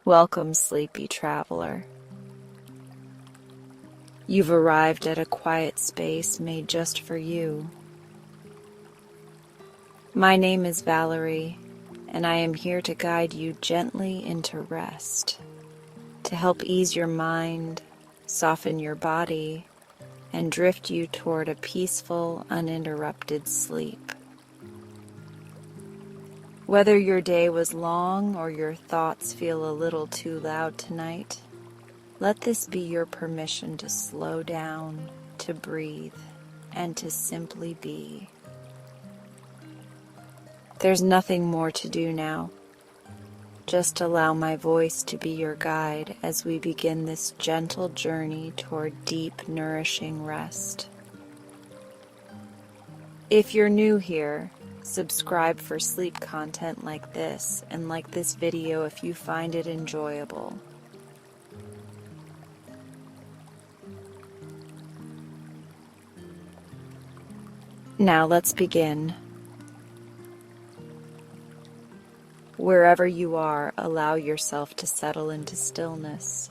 Welcome, sleepy traveler. You've arrived at a quiet space made just for you. My name is Valarie, and I am here to guide you gently into rest, to help ease your mind, soften your body, and drift you toward a peaceful, uninterrupted sleep. Whether your day was long or your thoughts feel a little too loud tonight, let this be your permission to slow down, to breathe, and to simply be. There's nothing more to do now. Just allow my voice to be your guide as we begin this gentle journey toward deep, nourishing rest. If you're new here, subscribe for sleep content like this, and like this video if you find it enjoyable. Now let's begin. Wherever you are, allow yourself to settle into stillness.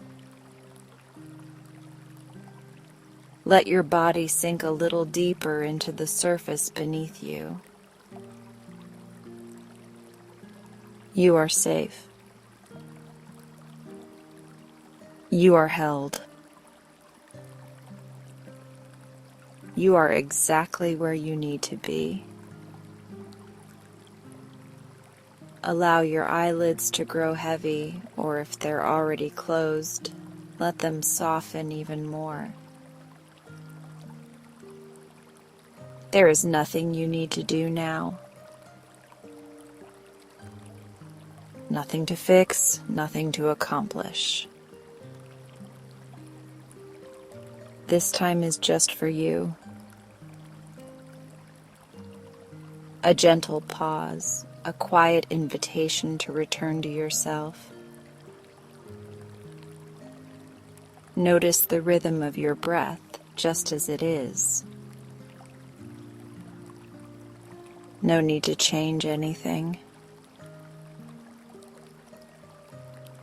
Let your body sink a little deeper into the surface beneath you. You are safe. You are held. You are exactly where you need to be. Allow your eyelids to grow heavy, or if they're already closed, let them soften even more. There is nothing you need to do now. Nothing to fix, nothing to accomplish. This time is just for you. A gentle pause, a quiet invitation to return to yourself. Notice the rhythm of your breath just as it is. No need to change anything.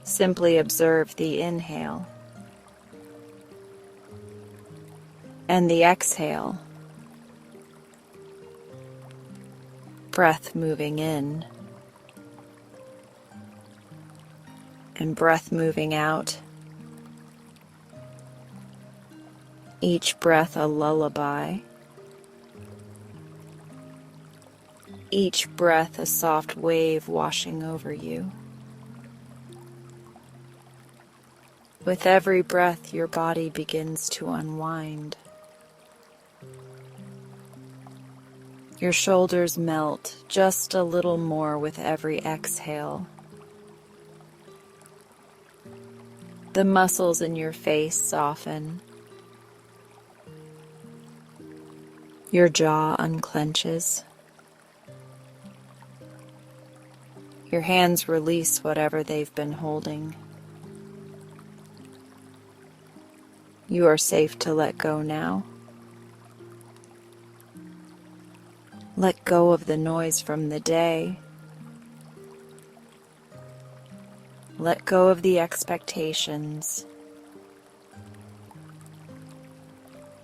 Simply observe the inhale and the exhale. Breath moving in and breath moving out. Each breath a lullaby. Each breath a soft wave washing over you. With every breath, your body begins to unwind. Your shoulders melt just a little more with every exhale. The muscles in your face soften. Your jaw unclenches. Your hands release whatever they've been holding. You are safe to let go now. Let go of the noise from the day. Let go of the expectations.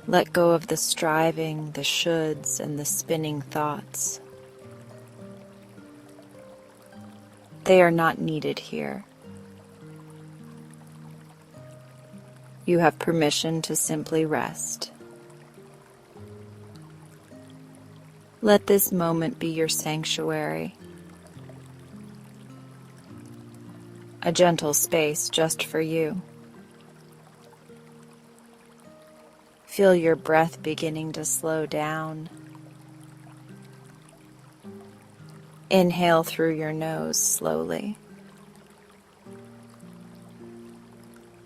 Let go of the striving, the shoulds, and the spinning thoughts. They are not needed here. You have permission to simply rest. Let this moment be your sanctuary, a gentle space just for you. Feel your breath beginning to slow down. Inhale through your nose slowly,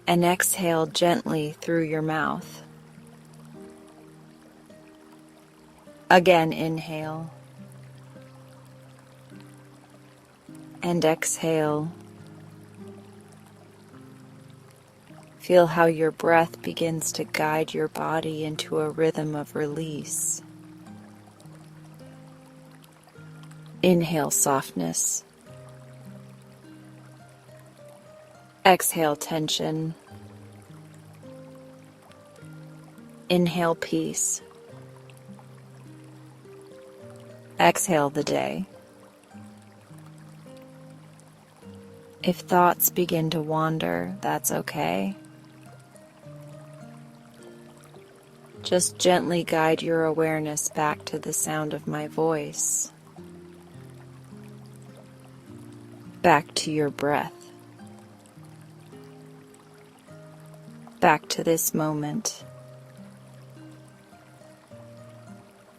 and exhale gently through your mouth. Again, inhale and exhale. Feel how your breath begins to guide your body into a rhythm of release. Inhale softness. Exhale tension. Inhale peace. Exhale the day. If thoughts begin to wander, that's okay. Just gently guide your awareness back to the sound of my voice, back to your breath, back to this moment.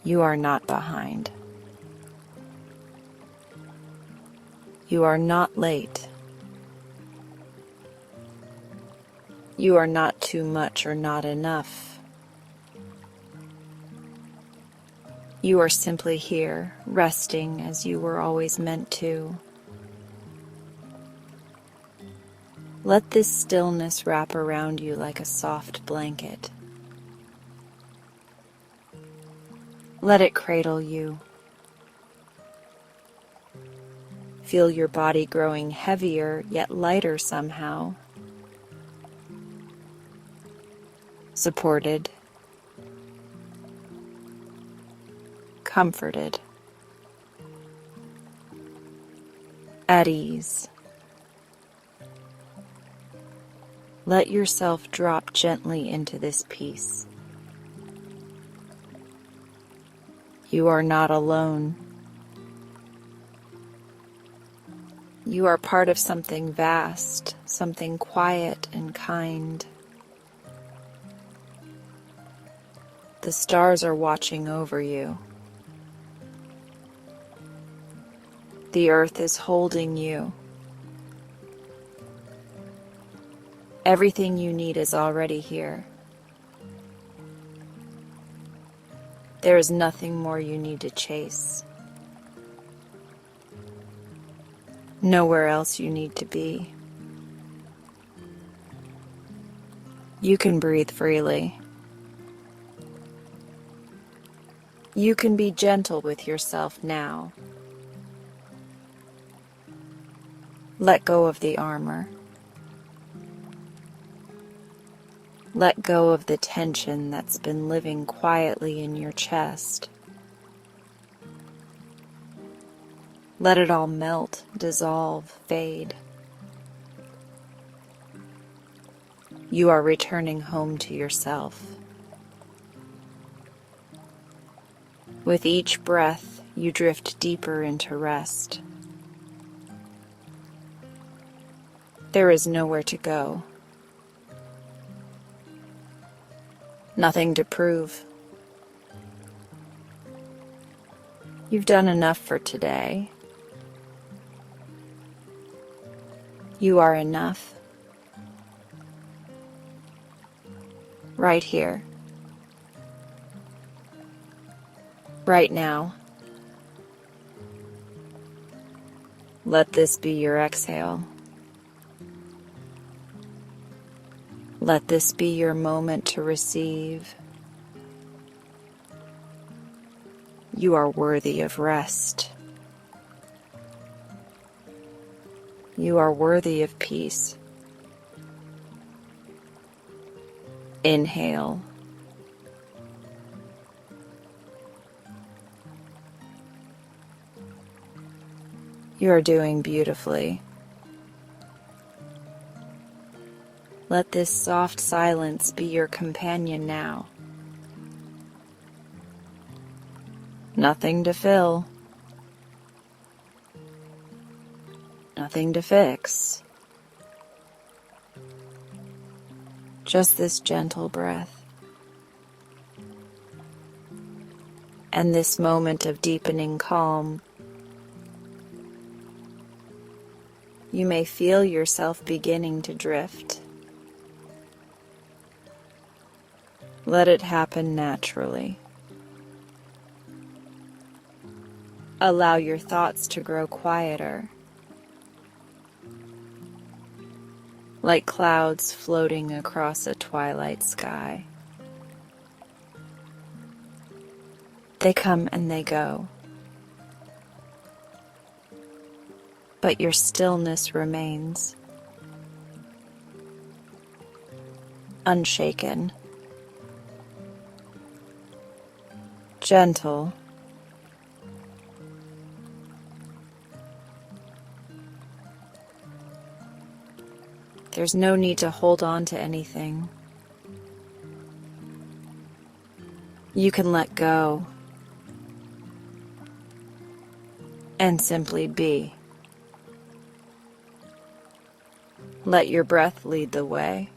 You are not behind. You are not late. You are not too much or not enough. You are simply here, resting as you were always meant to. Let this stillness wrap around you like a soft blanket. Let it cradle you. Feel your body growing heavier yet lighter somehow. Supported. Comforted. At ease. Let yourself drop gently into this peace. You are not alone. You are part of something vast, something quiet and kind. The stars are watching over you. The earth is holding you. Everything you need is already here. There is nothing more you need to chase. Nowhere else you need to be. You can breathe freely. You can be gentle with yourself now. Let go of the armor. Let go of the tension that's been living quietly in your chest. Let it all melt, dissolve, fade. You are returning home to yourself. With each breath, you drift deeper into rest. There is nowhere to go. Nothing to prove. You've done enough for today. You are enough. Right here. Right now. Let this be your exhale. Let this be your moment to receive. You are worthy of rest. You are worthy of peace. Inhale. You are doing beautifully. Let this soft silence be your companion now. Nothing to fill. Nothing to fix. Just this gentle breath. And this moment of deepening calm. You may feel yourself beginning to drift. Let it happen naturally. Allow your thoughts to grow quieter, like clouds floating across a twilight sky. They come and they go, but your stillness remains. unshaken, gentle, there's no need to hold on to anything. You can let go and simply be. Let your breath lead the way.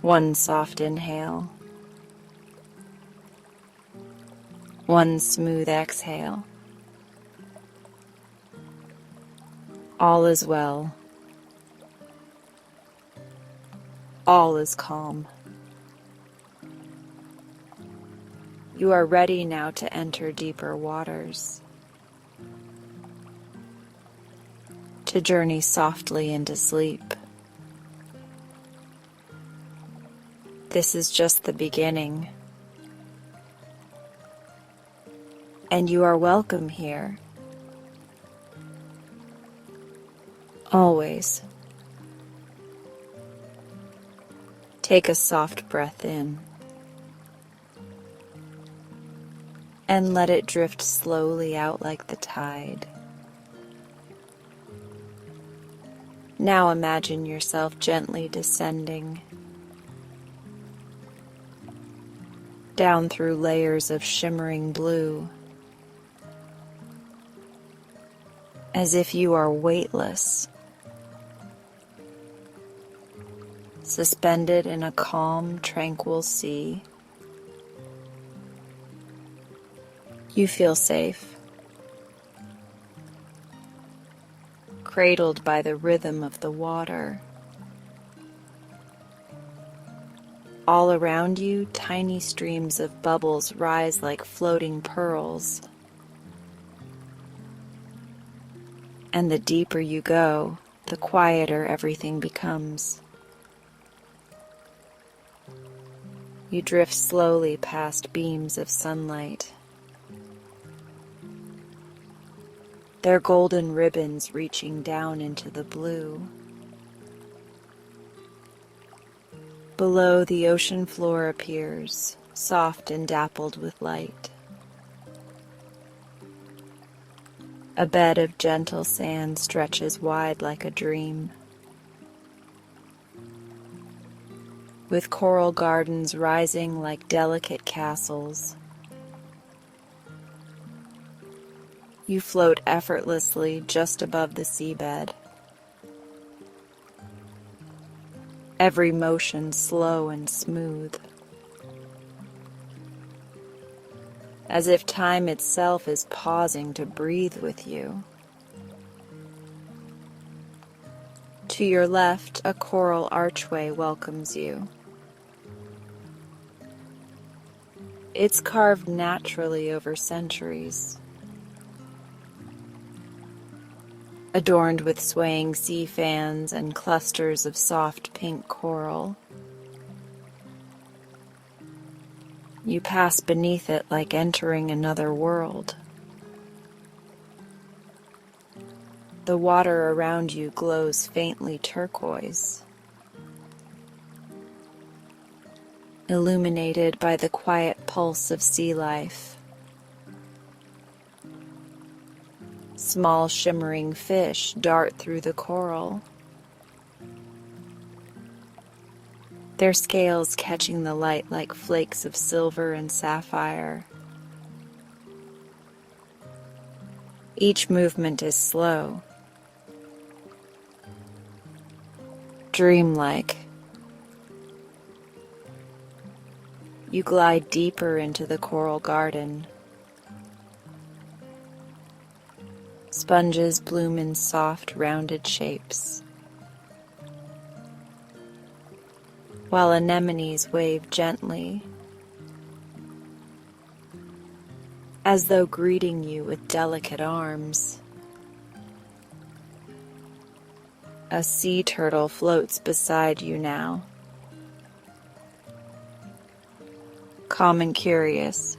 One soft inhale, one smooth exhale. All is well. All is calm. You are ready now to enter deeper waters, to journey softly into sleep. This is just the beginning, and you are welcome here. Always. Take a soft breath in and let it drift slowly out like the tide. Now imagine yourself gently descending down through layers of shimmering blue, as if you are weightless, suspended in a calm, tranquil sea. You feel safe, cradled by the rhythm of the water. All around you, tiny streams of bubbles rise like floating pearls. And the deeper you go, the quieter everything becomes. You drift slowly past beams of sunlight, their golden ribbons reaching down into the blue. Below, the ocean floor appears, soft and dappled with light. A bed of gentle sand stretches wide like a dream, with coral gardens rising like delicate castles. You float effortlessly just above the seabed, every motion slow and smooth, as if time itself is pausing to breathe with you. To your left, a coral archway welcomes you. It's carved naturally over centuries, adorned with swaying sea fans and clusters of soft pink coral. You pass beneath it like entering another world. The water around you glows faintly turquoise, illuminated by the quiet pulse of sea life. Small shimmering fish dart through the coral, their scales catching the light like flakes of silver and sapphire. Each movement is slow, dreamlike. You glide deeper into the coral garden. Sponges bloom in soft, rounded shapes, while anemones wave gently, as though greeting you with delicate arms. A sea turtle floats beside you now, calm and curious.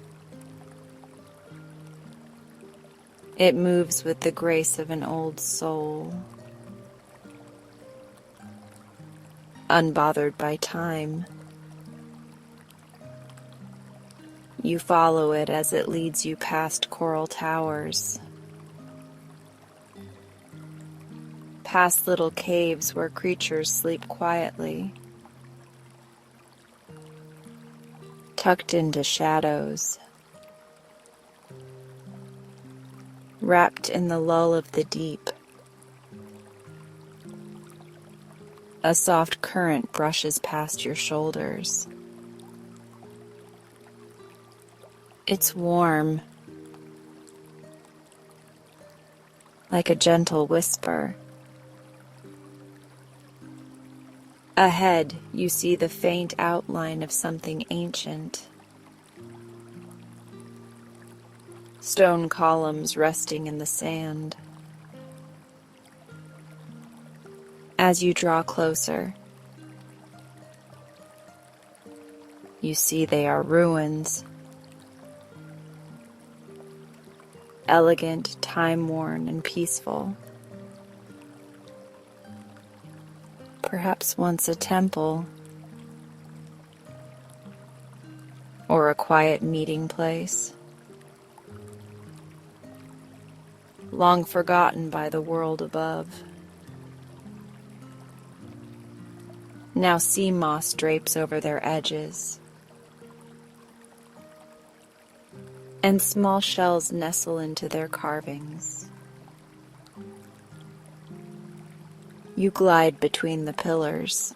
It moves with the grace of an old soul. unbothered by time. You follow it as it leads you past coral towers, past little caves where creatures sleep quietly, tucked into shadows, wrapped in the lull of the deep. A soft current brushes past your shoulders. It's warm, like a gentle whisper. Ahead, you see the faint outline of something ancient. Stone columns resting in the sand. As you draw closer, you see they are ruins. Elegant, time-worn, and peaceful. Perhaps once a temple, or a quiet meeting place, long forgotten by the world above. Now sea moss drapes over their edges, and small shells nestle into their carvings. You glide between the pillars,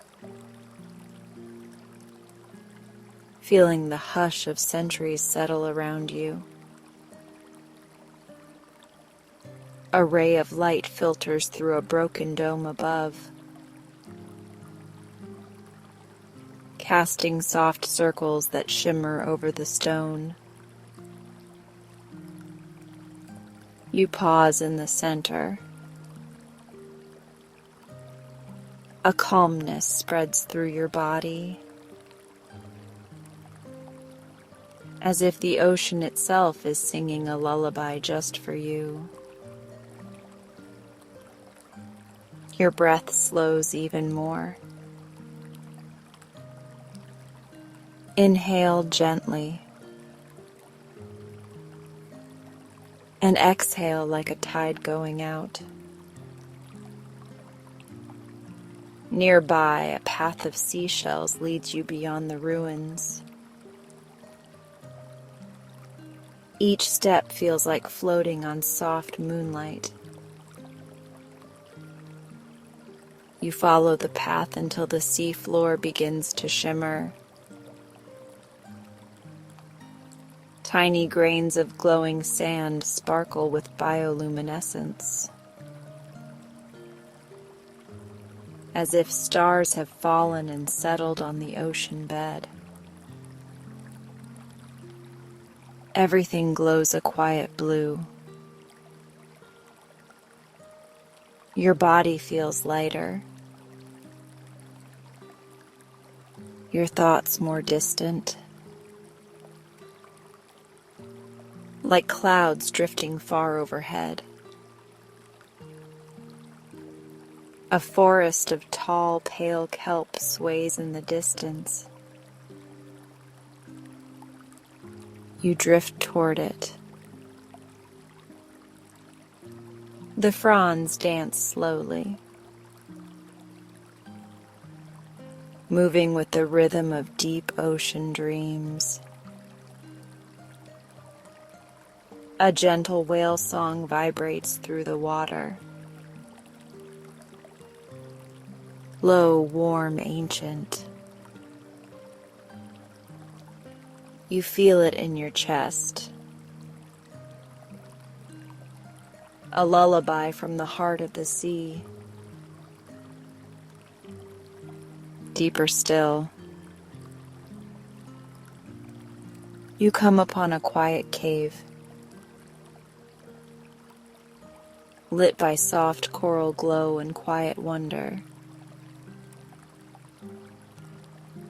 feeling the hush of centuries settle around you. A ray of light filters through a broken dome above, casting soft circles that shimmer over the stone. You pause in the center. A calmness spreads through your body, as if the ocean itself is singing a lullaby just for you. Your breath slows even more. Inhale gently, and exhale like a tide going out. Nearby, a path of seashells leads you beyond the ruins. Each step feels like floating on soft moonlight. You follow the path until the sea floor begins to shimmer. Tiny grains of glowing sand sparkle with bioluminescence, as if stars have fallen and settled on the ocean bed. Everything glows a quiet blue. Your body feels lighter, your thoughts more distant, like clouds drifting far overhead. A forest of tall, pale kelp sways in the distance. You drift toward it. The fronds dance slowly, moving with the rhythm of deep ocean dreams. A gentle whale song vibrates through the water. Low, warm, ancient. You feel it in your chest. A lullaby from the heart of the sea. Deeper still, you come upon a quiet cave, lit by soft coral glow and quiet wonder.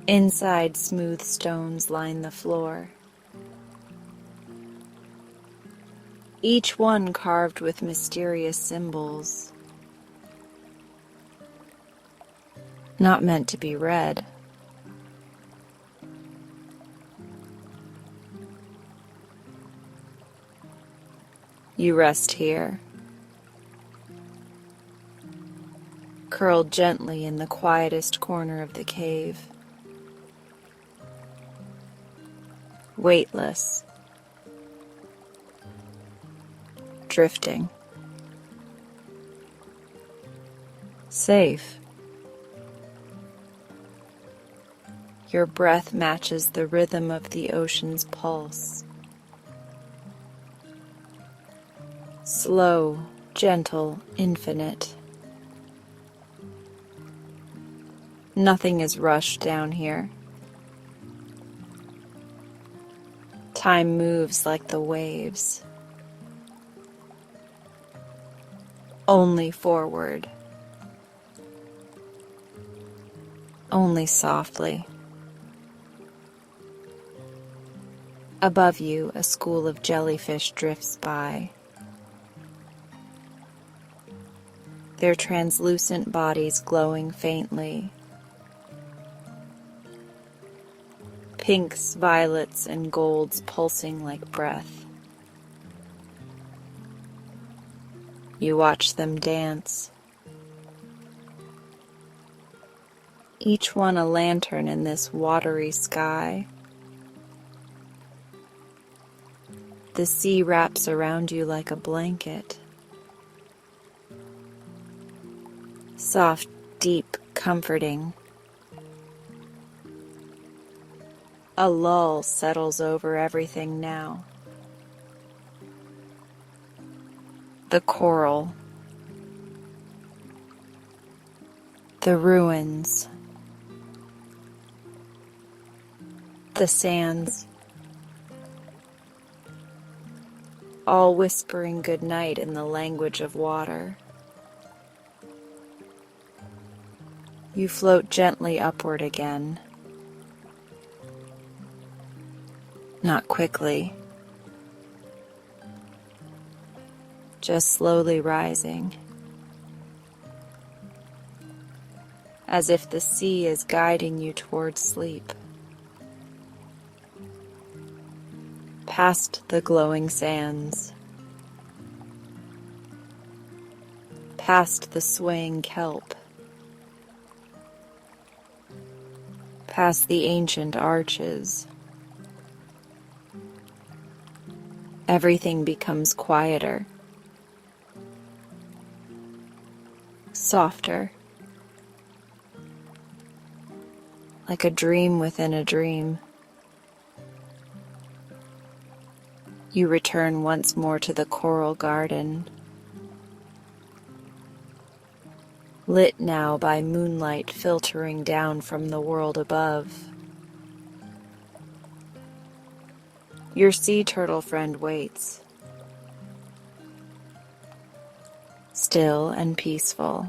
Inside, smooth stones line the floor, each one carved with mysterious symbols. not meant to be read. You rest here, curled gently in the quietest corner of the cave, weightless, drifting, safe. Your breath matches the rhythm of the ocean's pulse. Slow, gentle, infinite. Nothing is rushed down here. Time moves like the waves. Only forward. Only softly. Above you, a school of jellyfish drifts by. Their translucent bodies glowing faintly. Pinks, violets, and golds pulsing like breath. You watch them dance. Each one a lantern in this watery sky. The sea wraps around you like a blanket. Soft, deep, comforting. A lull settles over everything now. The coral. The ruins. The sands. All whispering good night in the language of water. You float gently upward again. Not quickly, just slowly rising, as if the sea is guiding you toward sleep. Past the glowing sands, past the swaying kelp, past the ancient arches. Everything becomes quieter, softer, like a dream within a dream. You return once more to the coral garden, lit now by moonlight filtering down from the world above. Your sea turtle friend waits, still and peaceful.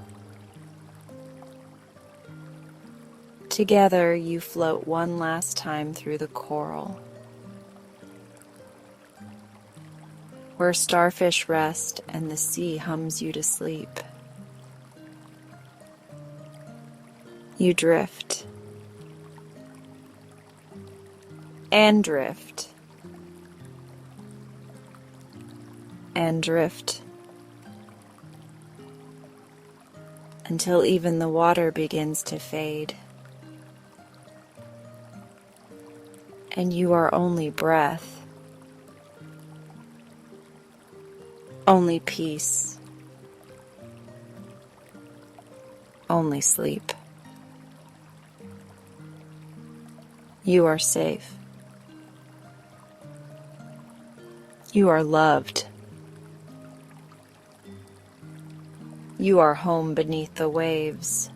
Together you float one last time through the coral, where starfish rest and the sea hums you to sleep. You drift and drift and drift until even the water begins to fade, and you are only breath. Only peace, only sleep. You are safe. You are loved. You are home beneath the waves.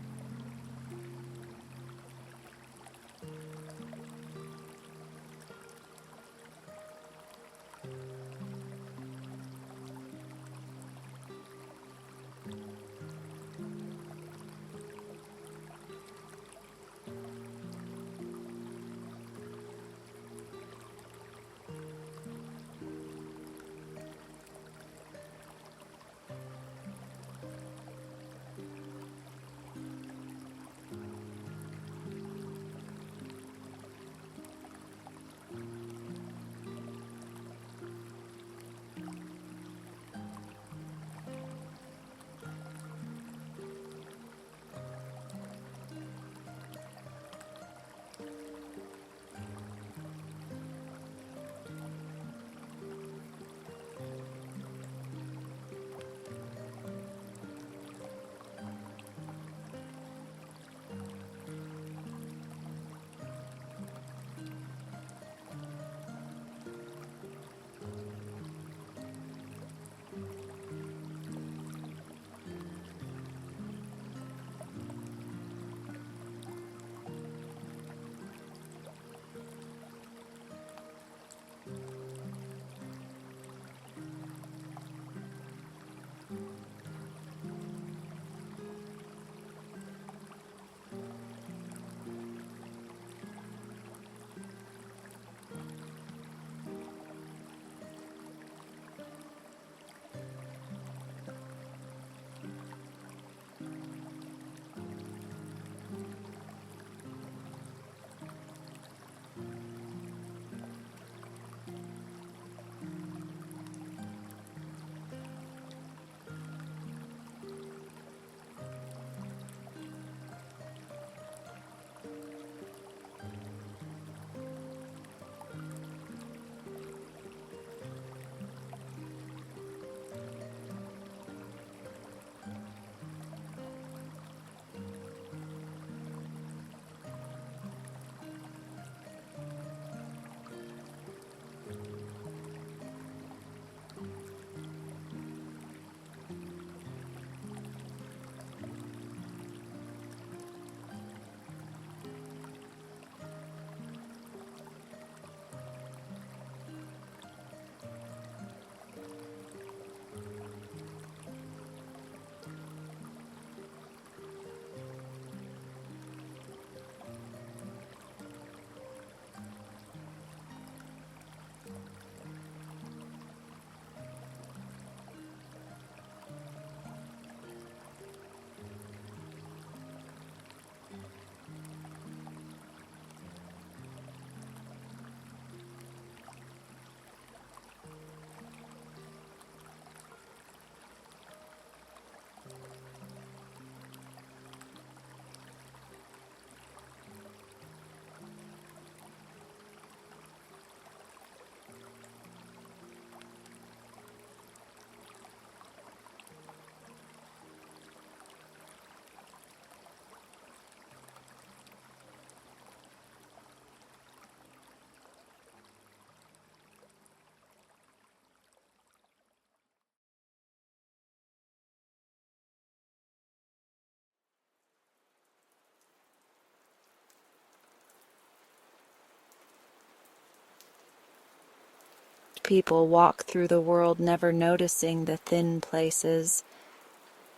People walk through the world never noticing the thin places,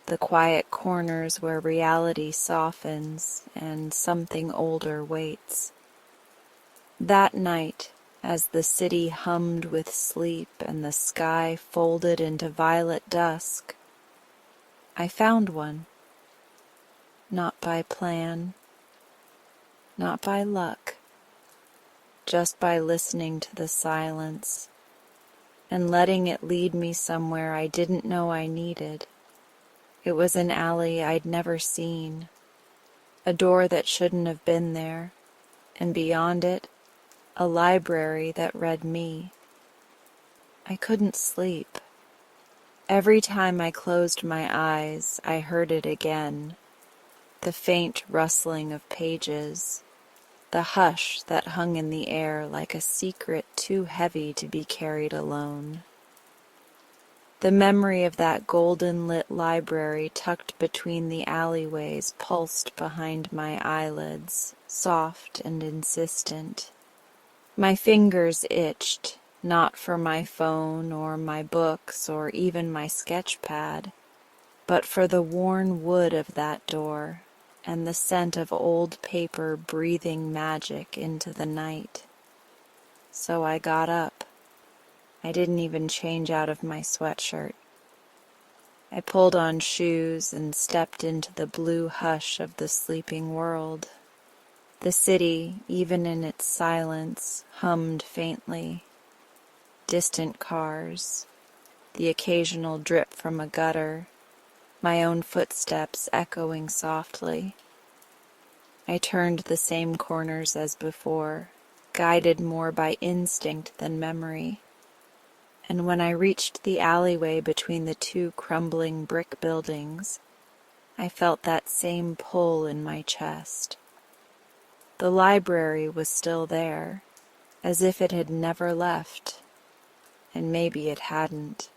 the quiet corners where reality softens and something older waits. That night, as the city hummed with sleep and the sky folded into violet dusk, I found one. Not by plan, not by luck, just by listening to the silence and letting it lead me somewhere I didn't know I needed. It was an alley I'd never seen, a door that shouldn't have been there, and beyond it, a library that read me. I couldn't sleep. Every time I closed my eyes, I heard it again, the faint rustling of pages, the hush that hung in the air like a secret too heavy to be carried alone. The memory of that golden-lit library tucked between the alleyways pulsed behind my eyelids, soft and insistent. My fingers itched, not for my phone or my books or even my sketch pad, but for the worn wood of that door and the scent of old paper breathing magic into the night. So I got up. I didn't even change out of my sweatshirt. I pulled on shoes and stepped into the blue hush of the sleeping world. The city, even in its silence, hummed faintly. Distant cars, the occasional drip from a gutter, my own footsteps echoing softly. I turned the same corners as before, guided more by instinct than memory. And when I reached the alleyway between the two crumbling brick buildings, I felt that same pull in my chest. The library was still there, as if it had never left, and maybe it hadn't.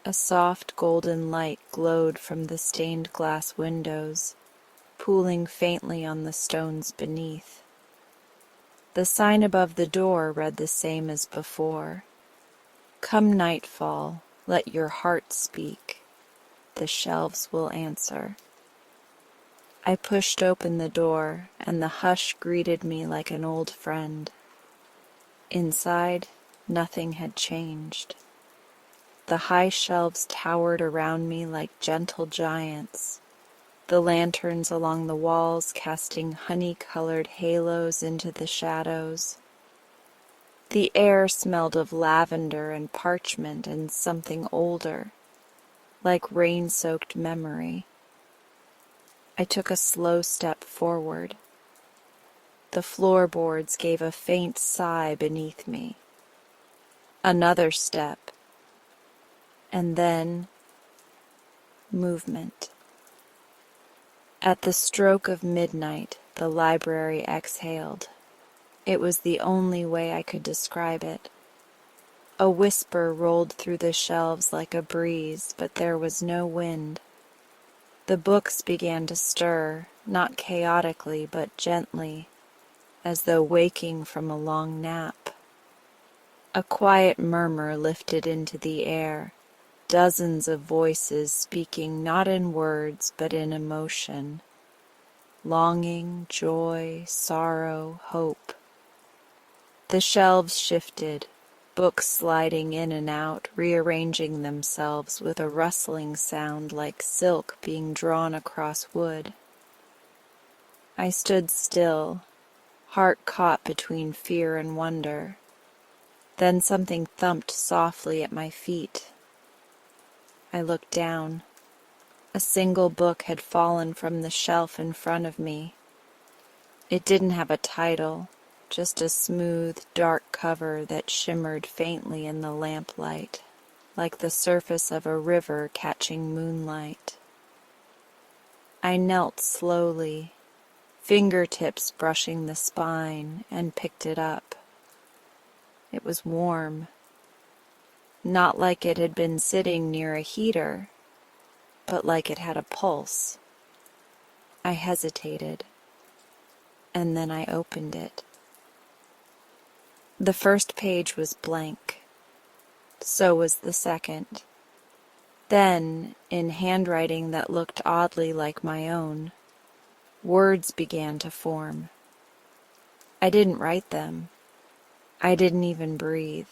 A soft golden light glowed from the stained glass windows, pooling faintly on the stones beneath. The sign above the door read the same as before. Come nightfall, Let your heart speak. The shelves will answer. I pushed open the door, and the hush greeted me like an old friend. Inside, nothing had changed. The high shelves towered around me like gentle giants, the lanterns along the walls casting honey-colored halos into the shadows. The air smelled of lavender and parchment and something older, like rain-soaked memory. I took a slow step forward. The floorboards gave a faint sigh beneath me. Another step, and then movement. At the stroke of midnight, the library exhaled. It was the only way I could describe it. A whisper rolled through the shelves like a breeze, but there was no wind. The books began to stir, not chaotically, but gently, as though waking from a long nap. A quiet murmur lifted into the air, dozens of voices speaking not in words but in emotion. Longing, joy, sorrow, hope. The shelves shifted, books sliding in and out, rearranging themselves with a rustling sound like silk being drawn across wood. I stood still, heart caught between fear and wonder. Then something thumped softly at my feet. I looked down. A single book had fallen from the shelf in front of me. It didn't have a title, just a smooth, dark cover that shimmered faintly in the lamplight, like the surface of a river catching moonlight. I knelt slowly, fingertips brushing the spine, and picked it up. It was warm, not like it had been sitting near a heater, but like it had a pulse. I hesitated, and then I opened it. The first page was blank. So was the second. Then, in handwriting that looked oddly like my own, words began to form. I didn't write them. I didn't even breathe.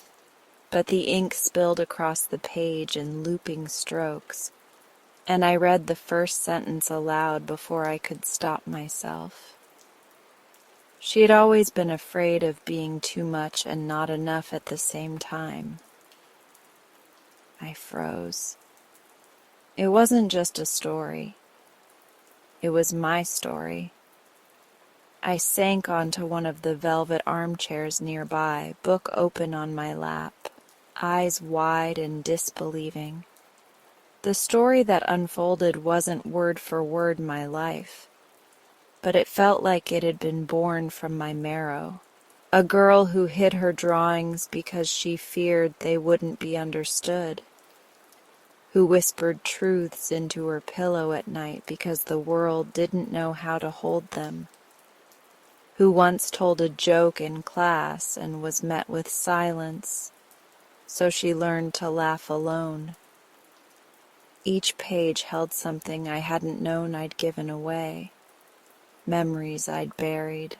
But the ink spilled across the page in looping strokes, and I read the first sentence aloud before I could stop myself. She had always been afraid of being too much and not enough at the same time. I froze. It wasn't just a story. It was my story. I sank onto one of the velvet armchairs nearby, book open on my lap, eyes wide and disbelieving. The story that unfolded wasn't word for word my life, but it felt like it had been born from my marrow. A girl who hid her drawings because she feared they wouldn't be understood, who whispered truths into her pillow at night because the world didn't know how to hold them, who once told a joke in class and was met with silence, so she learned to laugh alone. Each page held something I hadn't known I'd given away, memories I'd buried,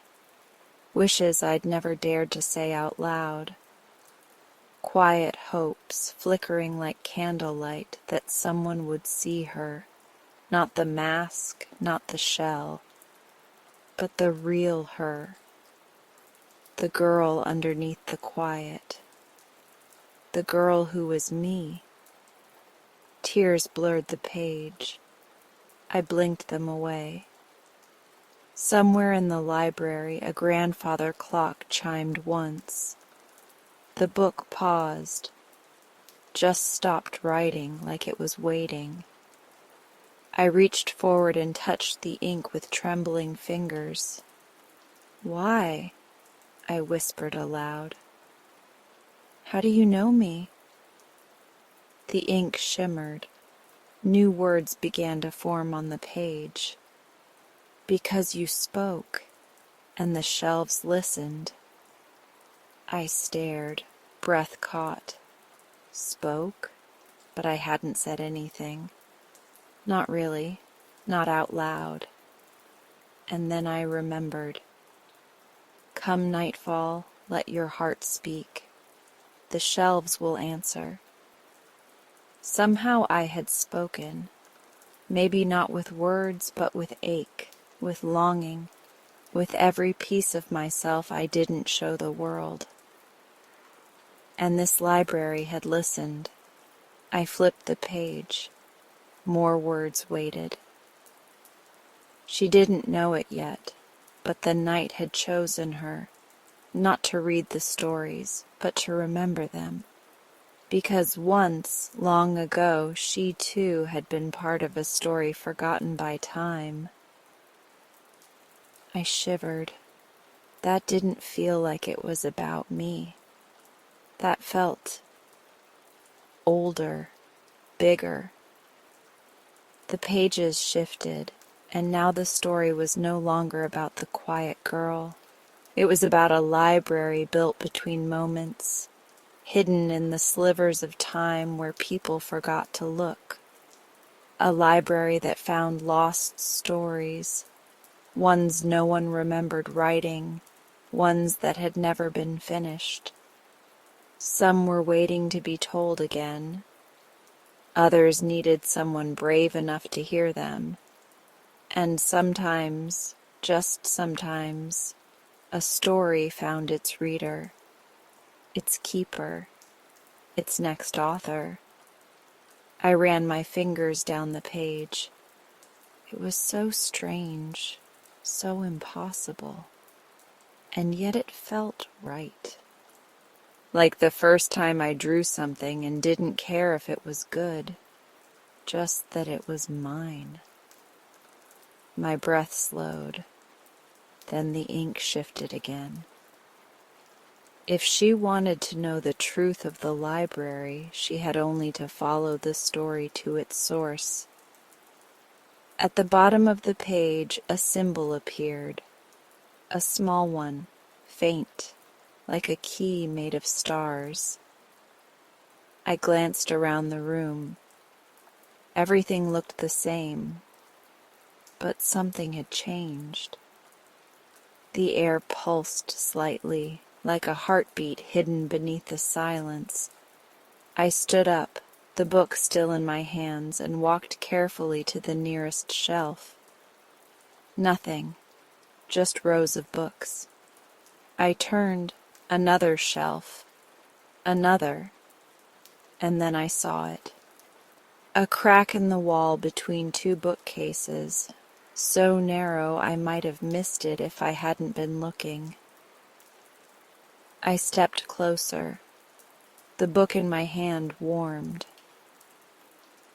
wishes I'd never dared to say out loud, quiet hopes flickering like candlelight that someone would see her, not the mask, not the shell, but the real her, the girl underneath the quiet, the girl who was me. Tears blurred the page. I blinked them away. Somewhere in the library, a grandfather clock chimed once. The book paused, just stopped writing like it was waiting. I reached forward and touched the ink with trembling fingers. "Why?" I whispered aloud. "How do you know me?" The ink shimmered. New words began to form on the page. "Because you spoke, and the shelves listened." I stared, breath caught. Spoke? but I hadn't said anything. Not really, not out loud. And then I remembered. Come nightfall, let your heart speak. The shelves will answer. Somehow I had spoken, maybe not with words, but with ache, with longing, with every piece of myself I didn't show the world. And this library had listened. I flipped the page. More words waited. She didn't know it yet, but the night had chosen her, not to read the stories, but to remember them. Because once, long ago, she too had been part of a story forgotten by time. I shivered. That didn't feel like it was about me. That felt older, bigger. The pages shifted, and now the story was no longer about the quiet girl. It was about a library built between moments, hidden in the slivers of time where people forgot to look. A library that found lost stories, ones no one remembered writing, ones that had never been finished. Some were waiting to be told again. Others needed someone brave enough to hear them. And sometimes, just sometimes, a story found its reader, its keeper, its next author. I ran my fingers down the page. It was so strange, so impossible, and yet it felt right. Like the first time I drew something and didn't care if it was good, just that it was mine. My breath slowed, then the ink shifted again. If she wanted to know the truth of the library, she had only to follow the story to its source. At the bottom of the page, a symbol appeared, a small one, faint, like a key made of stars. I glanced around the room. Everything looked the same, but something had changed. The air pulsed slightly, like a heartbeat hidden beneath the silence. I stood up, the book still in my hands, and walked carefully to the nearest shelf. Nothing, just rows of books. I turned, another shelf, another, and then I saw it. A crack in the wall between two bookcases, so narrow I might have missed it if I hadn't been looking. I stepped closer. The book in my hand warmed.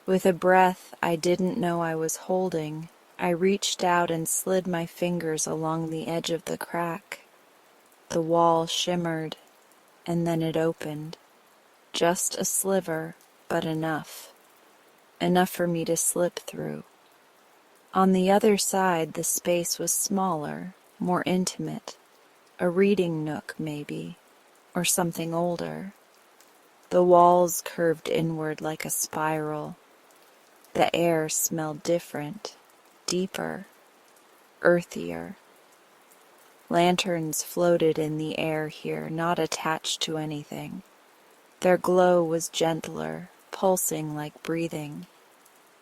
With a breath I didn't know I was holding, I reached out and slid my fingers along the edge of the crack. The wall shimmered, and then it opened. Just a sliver, but enough. Enough for me to slip through. On the other side, the space was smaller, more intimate. A reading nook, maybe, or something older. The walls curved inward like a spiral. The air smelled different, deeper, earthier. Lanterns floated in the air here, not attached to anything. Their glow was gentler, pulsing like breathing.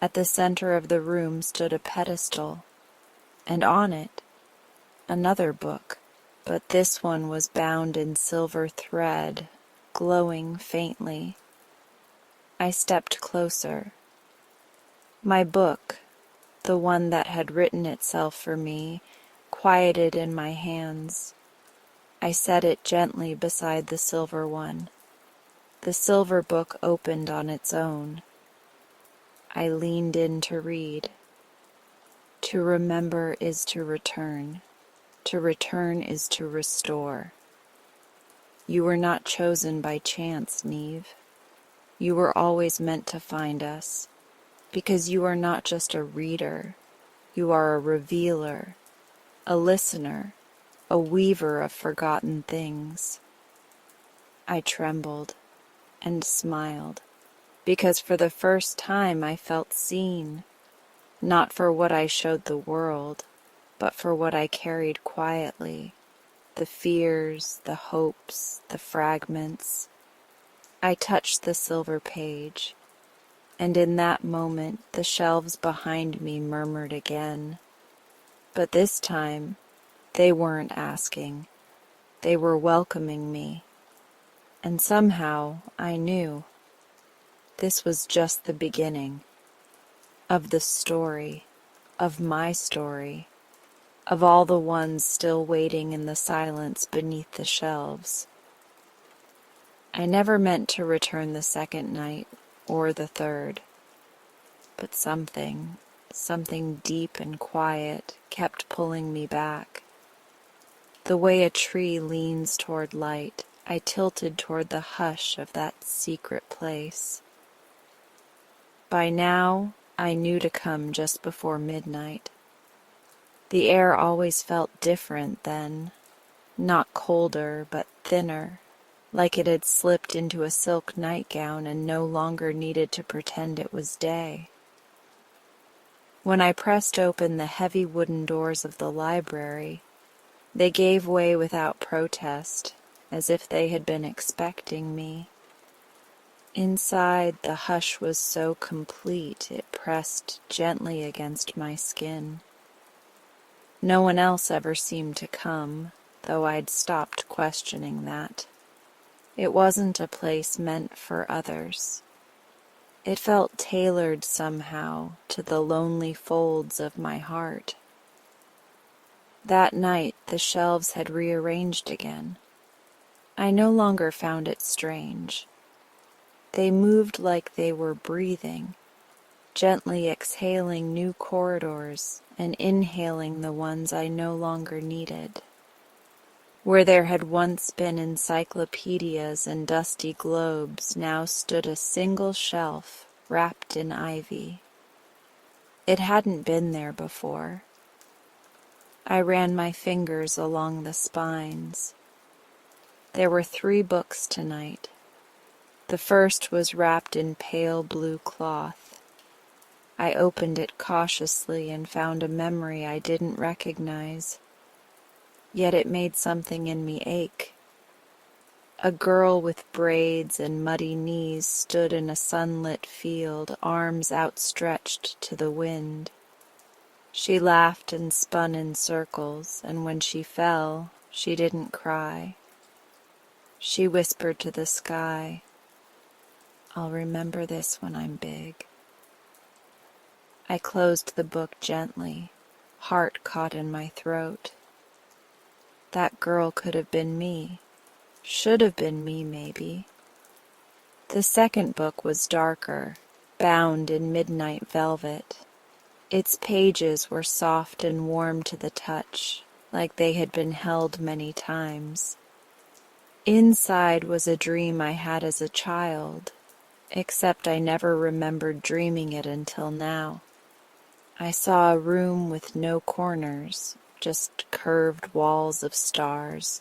At the center of the room stood a pedestal, and on it, another book, but this one was bound in silver thread, glowing faintly. I stepped closer. My book, the one that had written itself for me, quieted in my hands. I set it gently beside the silver one. The silver book opened on its own. I leaned in to read. To remember is to return. To return is to restore. You were not chosen by chance, Neve. You were always meant to find us, because you are not just a reader. You are a revealer, a listener, a weaver of forgotten things. I trembled and smiled. because for the first time I felt seen, not for what I showed the world, but for what I carried quietly, the fears, the hopes, the fragments. I touched the silver page, and in that moment the shelves behind me murmured again. But this time, they weren't asking. They were welcoming me. And somehow I knew this was just the beginning of the story, of my story, of all the ones still waiting in the silence beneath the shelves. I never meant to return the second night or the third, but something deep and quiet kept pulling me back. The way a tree leans toward light, I tilted toward the hush of that secret place. By now, I knew to come just before midnight. The air always felt different then, not colder, but thinner, like it had slipped into a silk nightgown and no longer needed to pretend it was day. When I pressed open the heavy wooden doors of the library, they gave way without protest, as if they had been expecting me. Inside, the hush was so complete it pressed gently against my skin. No one else ever seemed to come, though I'd stopped questioning that. It wasn't a place meant for others. It felt tailored somehow to the lonely folds of my heart. That night the shelves had rearranged again. I no longer found it strange. They moved like they were breathing, gently exhaling new corridors and inhaling the ones I no longer needed. Where there had once been encyclopedias and dusty globes, now stood a single shelf wrapped in ivy. It hadn't been there before. I ran my fingers along the spines. There were 3 books tonight. The first was wrapped in pale blue cloth. I opened it cautiously and found a memory I didn't recognize. Yet it made something in me ache. A girl with braids and muddy knees stood in a sunlit field, arms outstretched to the wind. She laughed and spun in circles, and when she fell, she didn't cry. She whispered to the sky, "I'll remember this when I'm big." I closed the book gently, heart caught in my throat. That girl could have been me, should have been me maybe. The second book was darker, bound in midnight velvet. Its pages were soft and warm to the touch, like they had been held many times. Inside was a dream I had as a child, except I never remembered dreaming it until now. I saw a room with no corners, just curved walls of stars.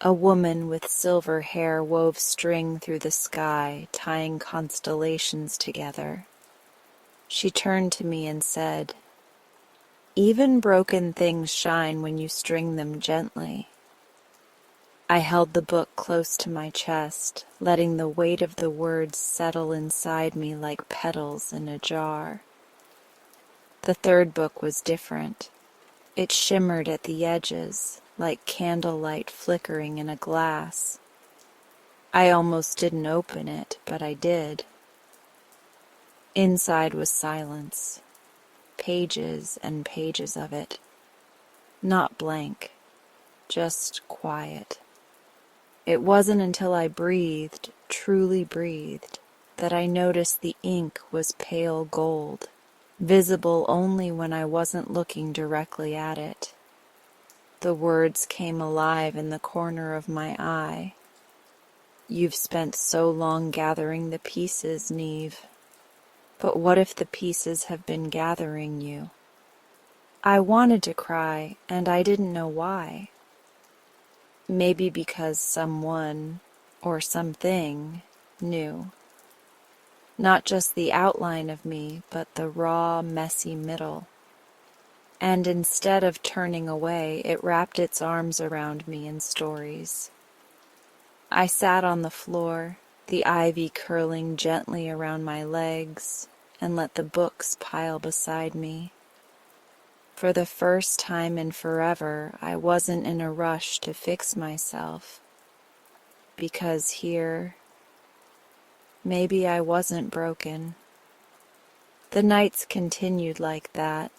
A woman with silver hair wove string through the sky, tying constellations together. She turned to me and said, "Even broken things shine when you string them gently." I held the book close to my chest, letting the weight of the words settle inside me like petals in a jar. The third book was different. It shimmered at the edges, like candlelight flickering in a glass. I almost didn't open it, but I did. Inside was silence, pages and pages of it. Not blank, just quiet. It wasn't until I breathed, truly breathed, that I noticed the ink was pale gold, visible only when I wasn't looking directly at it. The words came alive in the corner of my eye. "You've spent so long gathering the pieces, Neve. But what if the pieces have been gathering you?" I wanted to cry, and I didn't know why. Maybe because someone, or something, knew. Not just the outline of me, but the raw, messy middle. And instead of turning away, it wrapped its arms around me in stories. I sat on the floor, the ivy curling gently around my legs, and let the books pile beside me. For the first time in forever, I wasn't in a rush to fix myself, because here, maybe I wasn't broken. The nights continued like that,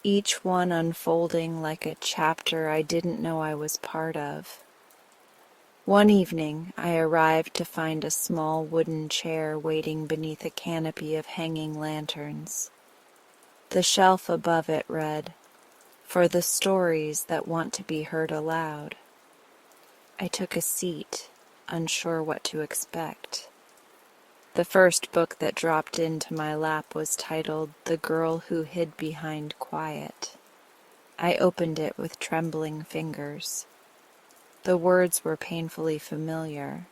each one unfolding like a chapter I didn't know I was part of. One evening, I arrived to find a small wooden chair waiting beneath a canopy of hanging lanterns. The shelf above it read, "For the stories that want to be heard aloud." I took a seat, unsure what to expect. The first book that dropped into my lap was titled "The Girl Who Hid Behind Quiet." I opened it with trembling fingers. The words were painfully familiar.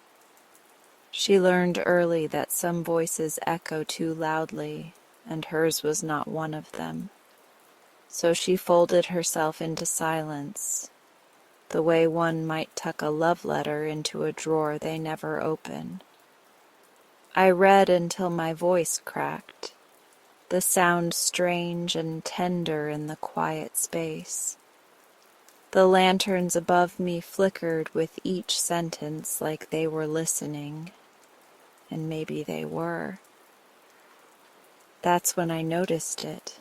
She learned early that some voices echo too loudly, and hers was not one of them. So she folded herself into silence, the way one might tuck a love letter into a drawer they never open. I read until my voice cracked, the sound strange and tender in the quiet space. The lanterns above me flickered with each sentence like they were listening, and maybe they were. That's when I noticed it,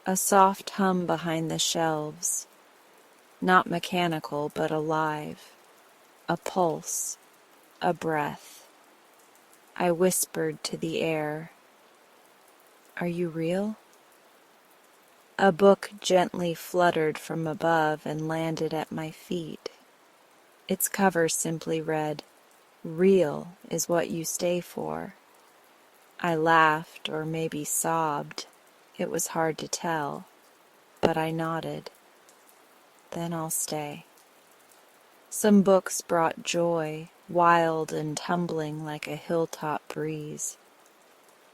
a soft hum behind the shelves, not mechanical but alive, a pulse, a breath. I whispered to the air, "Are you real?" A book gently fluttered from above and landed at my feet. Its cover simply read, "Real is what you stay for." I laughed, or maybe sobbed. It was hard to tell, but I nodded. Then I'll stay. Some books brought joy, wild and tumbling like a hilltop breeze.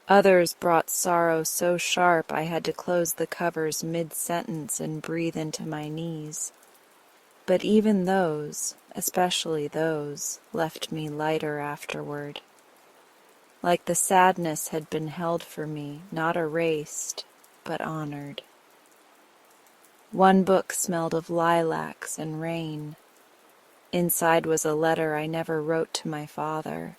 Others brought sorrow so sharp I had to close the covers mid-sentence and breathe into my knees. But even those, especially those, left me lighter afterward. Like the sadness had been held for me, not erased, but honored. One book smelled of lilacs and rain. Inside was a letter I never wrote to my father.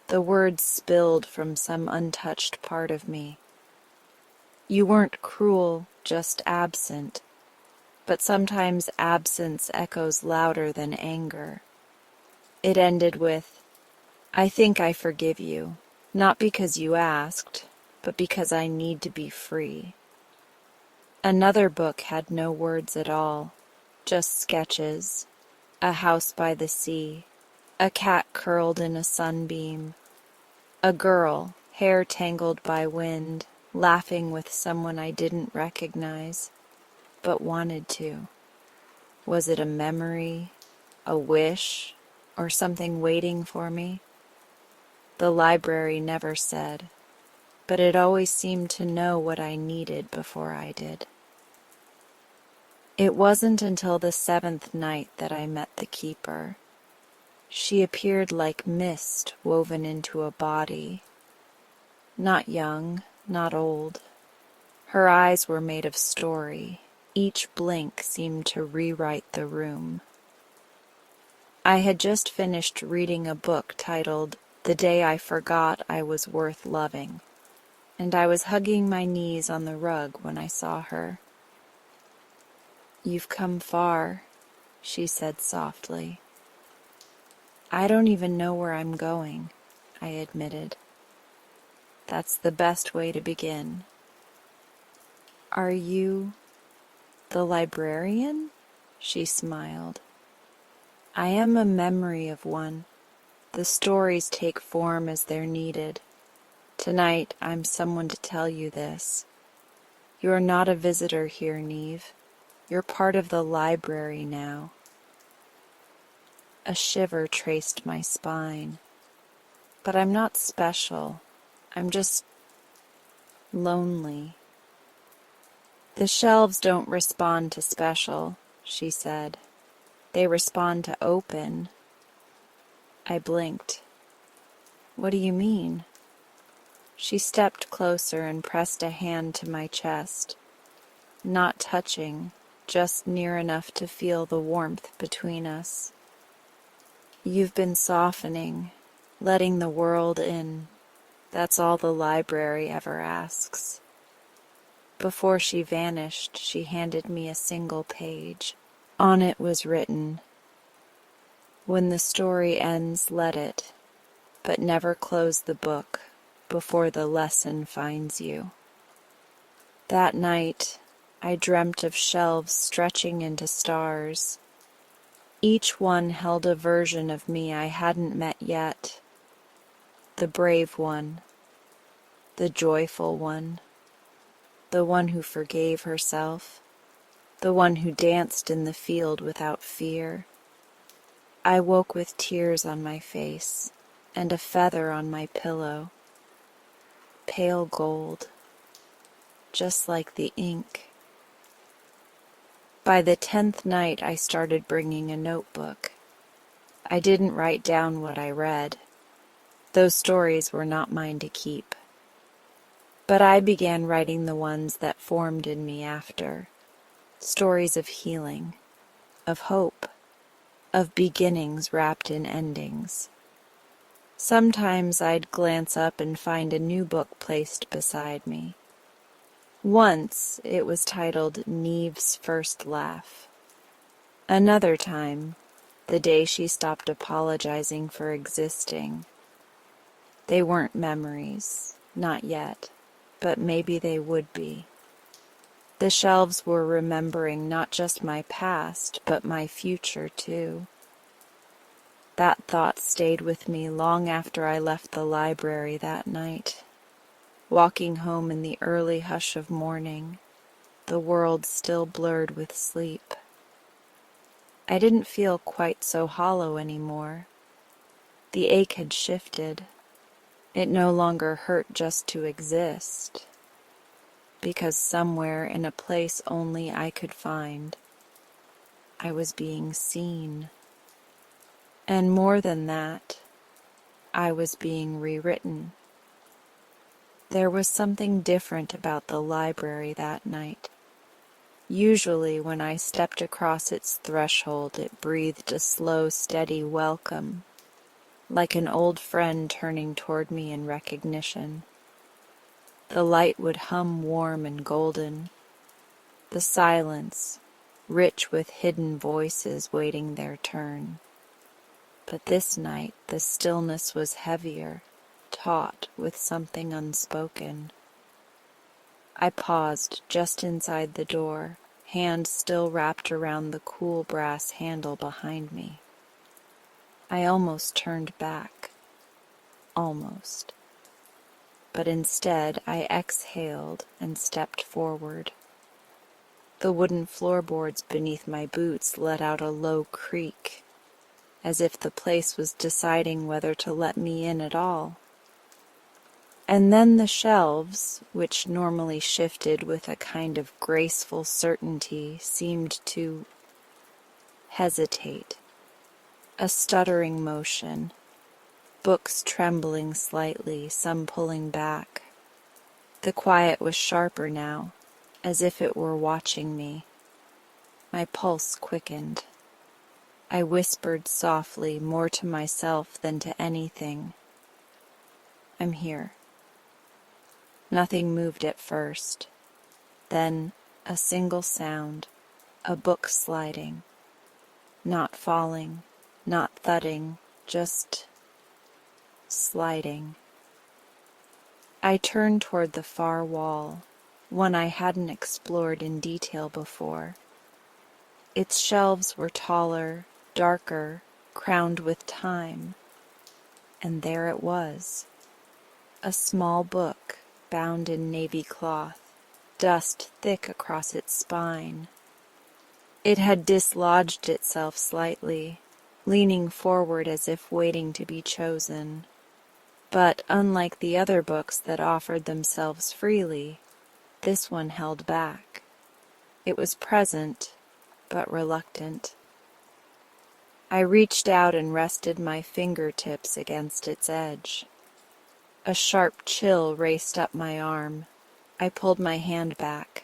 The words spilled from some untouched part of me. "You weren't cruel, just absent." But sometimes absence echoes louder than anger. It ended with, "I think I forgive you, not because you asked, but because I need to be free." Another book had no words at all, just sketches, a house by the sea, a cat curled in a sunbeam, a girl, hair tangled by wind, laughing with someone I didn't recognize, but wanted to. Was it a memory, a wish, or something waiting for me? The library never said, but it always seemed to know what I needed before I did. It wasn't until the 7th night that I met the keeper. She appeared like mist woven into a body. Not young, not old. Her eyes were made of story. Each blink seemed to rewrite the room. I had just finished reading a book titled "The Day I Forgot I Was Worth Loving," and I was hugging my knees on the rug when I saw her. "You've come far," she said softly. "I don't even know where I'm going," I admitted. "That's the best way to begin." "Are you the librarian?" She smiled. "I am a memory of one. The stories take form as they're needed. Tonight, I'm someone to tell you this. You're not a visitor here, Neve. You're part of the library now." A shiver traced my spine. "But I'm not special. I'm just lonely. The shelves don't respond to special, she said. They respond to open. I blinked. What do you mean? She stepped closer and pressed a hand to my chest, not touching, just near enough to feel the warmth between us. You've been softening, letting the world in. That's all the library ever asks. Before she vanished, she handed me a single page. On it was written, "When the story ends, let it, but never close the book before the lesson finds you." That night, I dreamt of shelves stretching into stars. Each one held a version of me I hadn't met yet. The brave one, the joyful one, the one who forgave herself, the one who danced in the field without fear. I woke with tears on my face and a feather on my pillow, pale gold, just like the ink. By the 10th night, I started bringing a notebook. I didn't write down what I read. Those stories were not mine to keep. But I began writing the ones that formed in me after. Stories of healing, of hope, of beginnings wrapped in endings. Sometimes I'd glance up and find a new book placed beside me. Once it was titled Neve's First Laugh. Another time, The Day She Stopped Apologizing for Existing. They weren't memories, not yet, but maybe they would be. The shelves were remembering not just my past, but my future too. That thought stayed with me long after I left the library that night. Walking home in the early hush of morning, the world still blurred with sleep. I didn't feel quite so hollow anymore. The ache had shifted. It no longer hurt just to exist, because somewhere in a place only I could find, I was being seen. And more than that, I was being rewritten. There was something different about the library that night. Usually when I stepped across its threshold, it breathed a slow, steady welcome, like an old friend turning toward me in recognition. The light would hum warm and golden. The silence, rich with hidden voices waiting their turn. But this night the stillness was heavier, taut with something unspoken. I paused just inside the door, hand still wrapped around the cool brass handle behind me. I almost turned back. Almost. But instead I exhaled and stepped forward. The wooden floorboards beneath my boots let out a low creak, as if the place was deciding whether to let me in at all. And then the shelves, which normally shifted with a kind of graceful certainty, seemed to hesitate. A stuttering motion, books trembling slightly, some pulling back. The quiet was sharper now, as if it were watching me. My pulse quickened. I whispered softly, more to myself than to anything, "I'm here." Nothing moved at first. Then a single sound, a book sliding. Not falling, not thudding, just sliding. I turned toward the far wall, one I hadn't explored in detail before. Its shelves were taller, darker, crowned with time. And there it was, a small book bound in navy cloth, dust thick across its spine. It had dislodged itself slightly, leaning forward as if waiting to be chosen. But unlike the other books that offered themselves freely, this one held back. It was present, but reluctant. I reached out and rested my fingertips against its edge. A sharp chill raced up my arm. I pulled my hand back.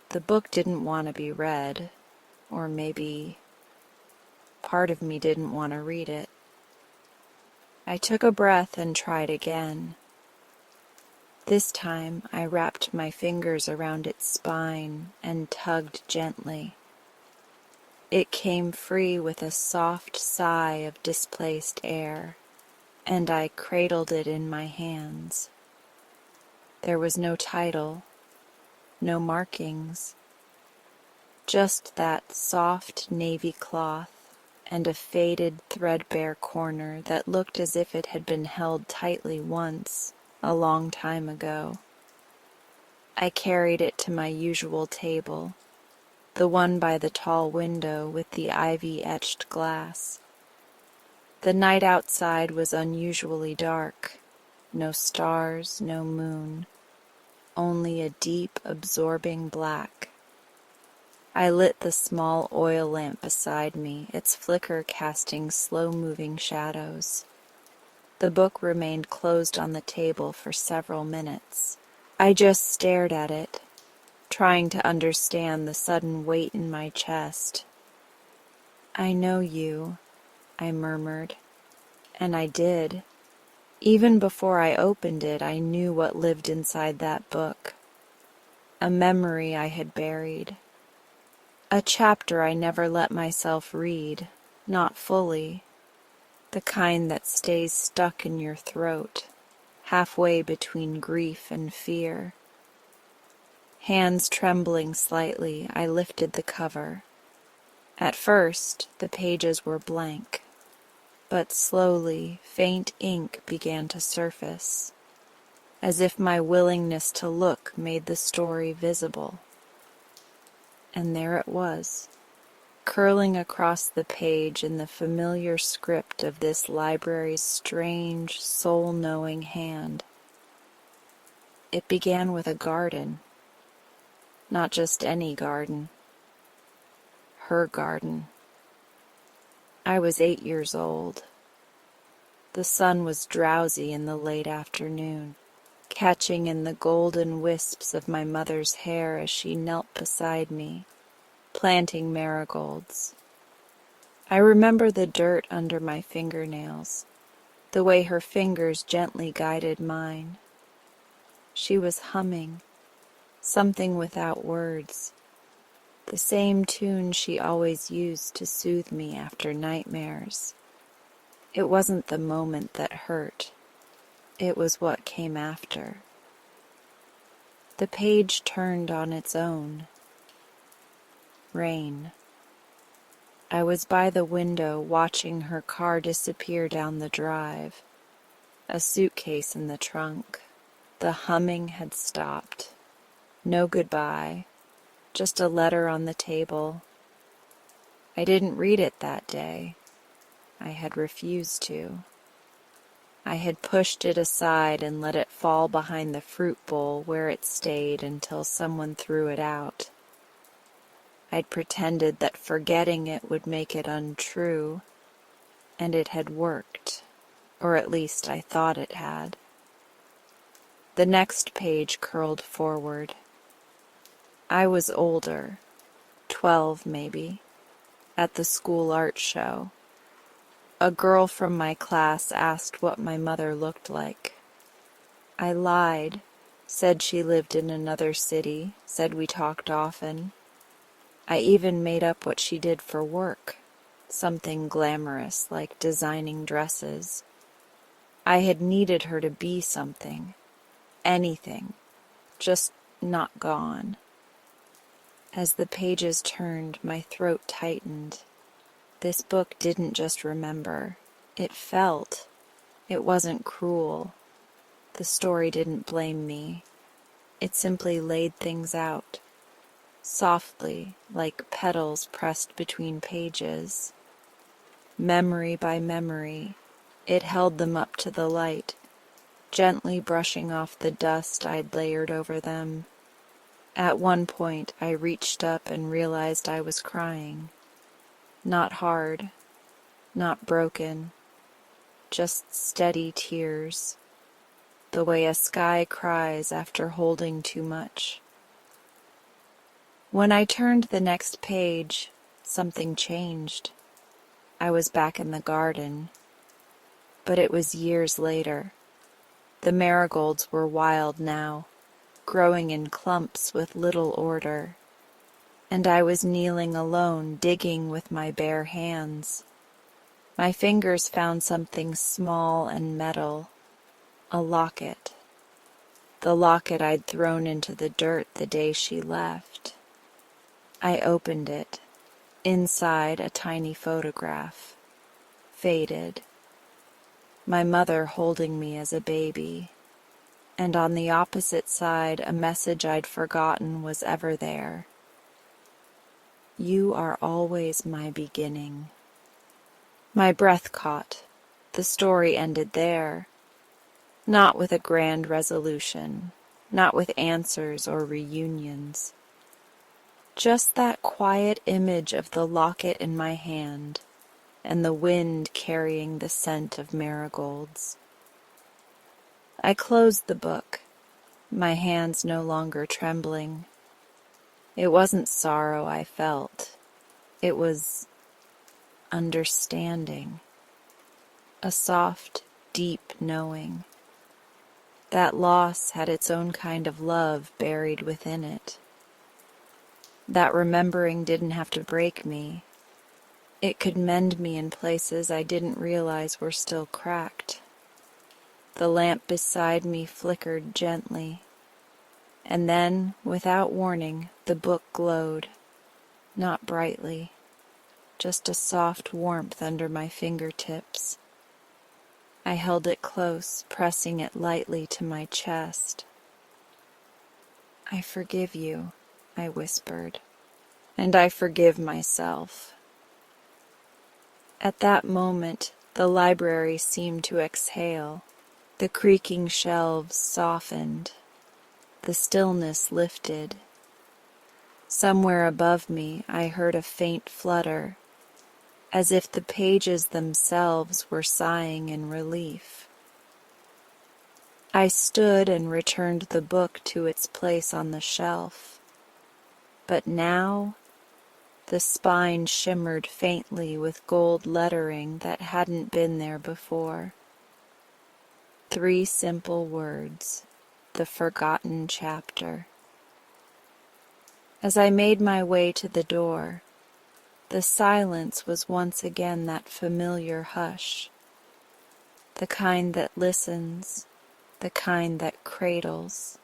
The book didn't want to be read, or maybe part of me didn't want to read it. I took a breath and tried again. This time I wrapped my fingers around its spine and tugged gently. It came free with a soft sigh of displaced air, and I cradled it in my hands. There was no title, no markings, just that soft navy cloth and a faded, threadbare corner that looked as if it had been held tightly once, a long time ago. I carried it to my usual table, the one by the tall window with the ivy-etched glass. The night outside was unusually dark. No stars, no moon, only a deep, absorbing black. I lit the small oil lamp beside me, its flicker casting slow-moving shadows. The book remained closed on the table for several minutes. I just stared at it, trying to understand the sudden weight in my chest. "I know you," I murmured, and I did. Even before I opened it, I knew what lived inside that book. A memory I had buried. A chapter I never let myself read, not fully. The kind that stays stuck in your throat, halfway between grief and fear. Hands trembling slightly, I lifted the cover. At first, the pages were blank, but slowly, faint ink began to surface, as if my willingness to look made the story visible. And there it was, curling across the page in the familiar script of this library's strange, soul-knowing hand. It began with a garden. Not just any garden. Her garden. I was 8 years old. The sun was drowsy in the late afternoon, catching in the golden wisps of my mother's hair as she knelt beside me, planting marigolds. I remember the dirt under my fingernails, the way her fingers gently guided mine. She was humming, something without words, the same tune she always used to soothe me after nightmares. It wasn't the moment that hurt, it was what came after. The page turned on its own. Rain. I was by the window watching her car disappear down the drive, a suitcase in the trunk. The humming had stopped. No goodbye, just a letter on the table. I didn't read it that day. I had refused to. I had pushed it aside and let it fall behind the fruit bowl where it stayed until someone threw it out. I'd pretended that forgetting it would make it untrue, and it had worked, or at least I thought it had. The next page curled forward. I was older, 12 maybe, at the school art show. A girl from my class asked what my mother looked like. I lied, said she lived in another city, said we talked often. I even made up what she did for work, something glamorous like designing dresses. I had needed her to be something, anything, just not gone. As the pages turned, my throat tightened. This book didn't just remember, it felt. It wasn't cruel. The story didn't blame me. It simply laid things out. Softly, like petals pressed between pages. Memory by memory, It held them up to the light, gently brushing off the dust I'd layered over them. At one point, I reached up and realized I was crying. Not hard, not broken, just steady tears, the way a sky cries after holding too much. When I turned the next page, something changed. I was back in the garden, but it was years later. The marigolds were wild now, growing in clumps with little order, and I was kneeling alone, digging with my bare hands. My fingers found something small and metal, a locket. The locket I'd thrown into the dirt the day she left. I opened it. Inside, a tiny photograph, faded. My mother holding me as a baby, and on the opposite side, a message I'd forgotten was ever there. You are always my beginning. My breath caught. The story ended there. Not with a grand resolution, not with answers or reunions. Just that quiet image of the locket in my hand and the wind carrying the scent of marigolds. I closed the book, my hands no longer trembling. It wasn't sorrow I felt. It was understanding, a soft, deep knowing. That loss had its own kind of love buried within it. That remembering didn't have to break me. It could mend me in places I didn't realize were still cracked. The lamp beside me flickered gently, and then, without warning, the book glowed, not brightly, just a soft warmth under my fingertips. I held it close, pressing it lightly to my chest. I forgive you, I whispered, and I forgive myself. At that moment, the library seemed to exhale. The creaking shelves softened. The stillness lifted. Somewhere above me, I heard a faint flutter, as if the pages themselves were sighing in relief. I stood and returned the book to its place on the shelf. But now, the spine shimmered faintly with gold lettering that hadn't been there before. 3 simple words, the forgotten chapter. As I made my way to the door, the silence was once again that familiar hush, the kind that listens, the kind that cradles.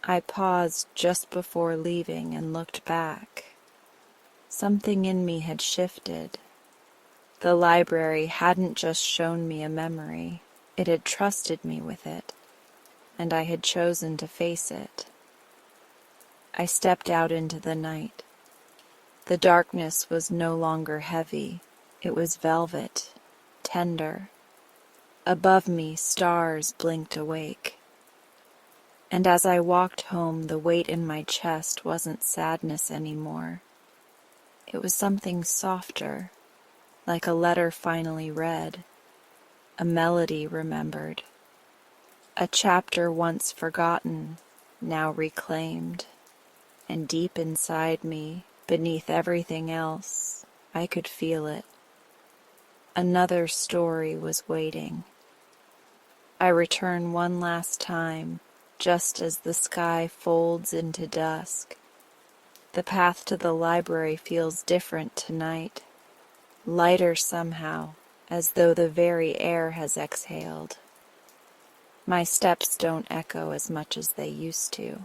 I paused just before leaving and looked back. Something in me had shifted. The library hadn't just shown me a memory, it had trusted me with it, and I had chosen to face it. I stepped out into the night. The darkness was no longer heavy, it was velvet, tender. Above me, stars blinked awake. And as I walked home, the weight in my chest wasn't sadness anymore. It was something softer, like a letter finally read, a melody remembered, a chapter once forgotten, now reclaimed. And deep inside me, beneath everything else, I could feel it. Another story was waiting. I return one last time, just as the sky folds into dusk. The path to the library feels different tonight, lighter somehow, as though the very air has exhaled. My steps don't echo as much as they used to.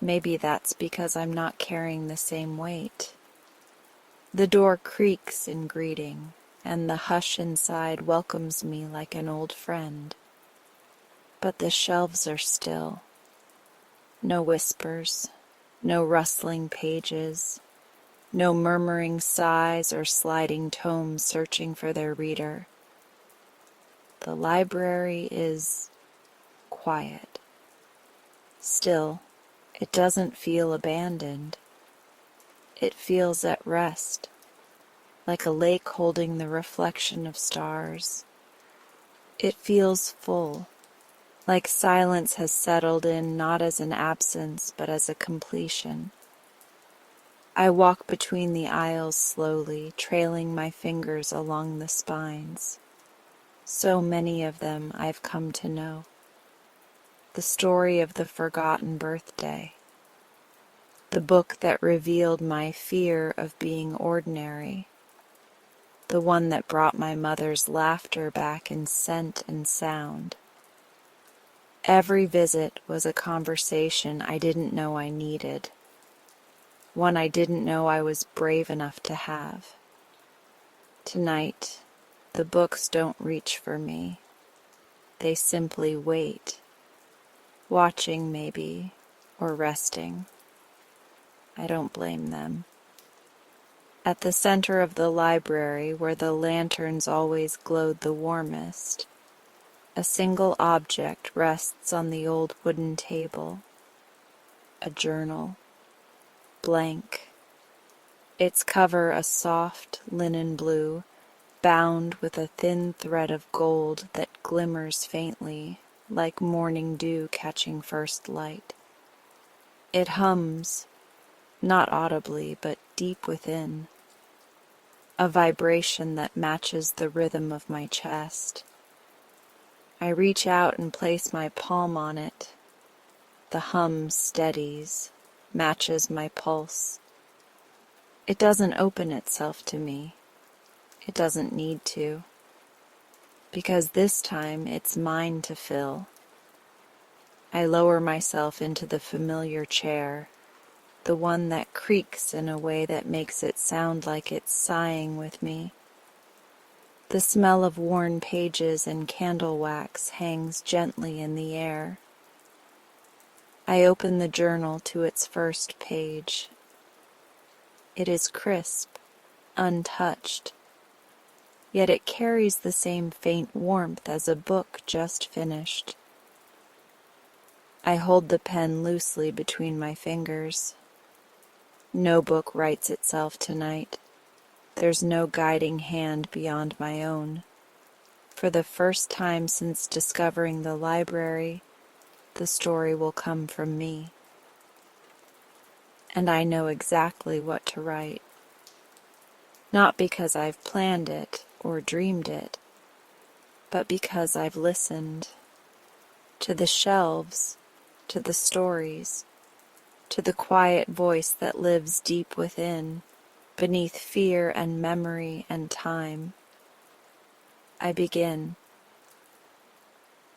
Maybe that's because I'm not carrying the same weight. The door creaks in greeting, and the hush inside welcomes me like an old friend. But the shelves are still. No whispers, no rustling pages, no murmuring sighs or sliding tomes searching for their reader. The library is quiet. Still, it doesn't feel abandoned. It feels at rest, like a lake holding the reflection of stars. It feels full, like silence has settled in not as an absence but as a completion. I walk between the aisles slowly, trailing my fingers along the spines. So many of them I've come to know. The story of the forgotten birthday. The book that revealed my fear of being ordinary. The one that brought my mother's laughter back in scent and sound. Every visit was a conversation I didn't know I needed. One I didn't know I was brave enough to have. Tonight, the books don't reach for me. They simply wait, watching maybe, or resting. I don't blame them. At the center of the library, where the lanterns always glowed the warmest, a single object rests on the old wooden table. A journal, blank. Its cover a soft linen blue, bound with a thin thread of gold that glimmers faintly, like morning dew catching first light. It hums, not audibly, but deep within, a vibration that matches the rhythm of my chest. I reach out and place my palm on it. The hum steadies, matches my pulse. It doesn't open itself to me. It doesn't need to, because this time it's mine to fill. I lower myself into the familiar chair, the one that creaks in a way that makes it sound like it's sighing with me. The smell of worn pages and candle wax hangs gently in the air. I open the journal to its first page. It is crisp, untouched, yet it carries the same faint warmth as a book just finished. I hold the pen loosely between my fingers. No book writes itself tonight. There's no guiding hand beyond my own. For the first time since discovering the library, the story will come from me. And I know exactly what to write. Not because I've planned it or dreamed it, but because I've listened to the shelves, to the stories, to the quiet voice that lives deep within, beneath fear and memory and time. I begin.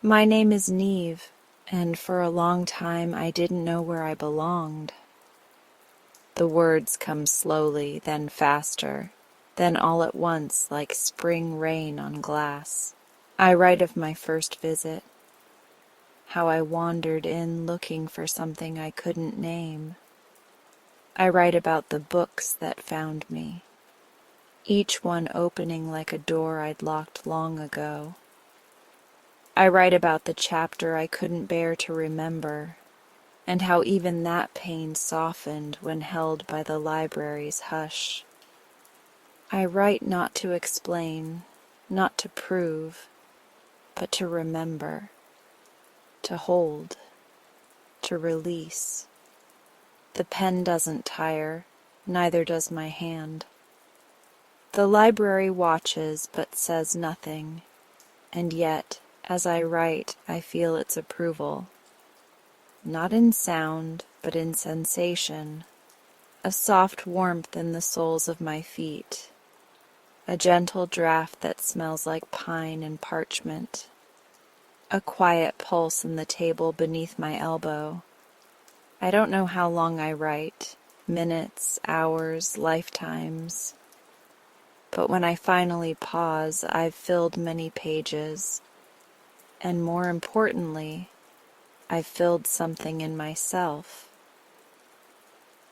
My name is Neve, and for a long time I didn't know where I belonged. The words come slowly, then faster, then all at once like spring rain on glass. I write of my first visit, how I wandered in looking for something I couldn't name. I write about the books that found me, each one opening like a door I'd locked long ago. I write about the chapter I couldn't bear to remember, and how even that pain softened when held by the library's hush. I write not to explain, not to prove, but to remember, to hold, to release. The pen doesn't tire, neither does my hand. The library watches but says nothing, and yet, as I write, I feel its approval. Not in sound, but in sensation. A soft warmth in the soles of my feet. A gentle draft that smells like pine and parchment. A quiet pulse in the table beneath my elbow. I don't know how long I write, minutes, hours, lifetimes. But when I finally pause, I've filled many pages. And more importantly, I've filled something in myself.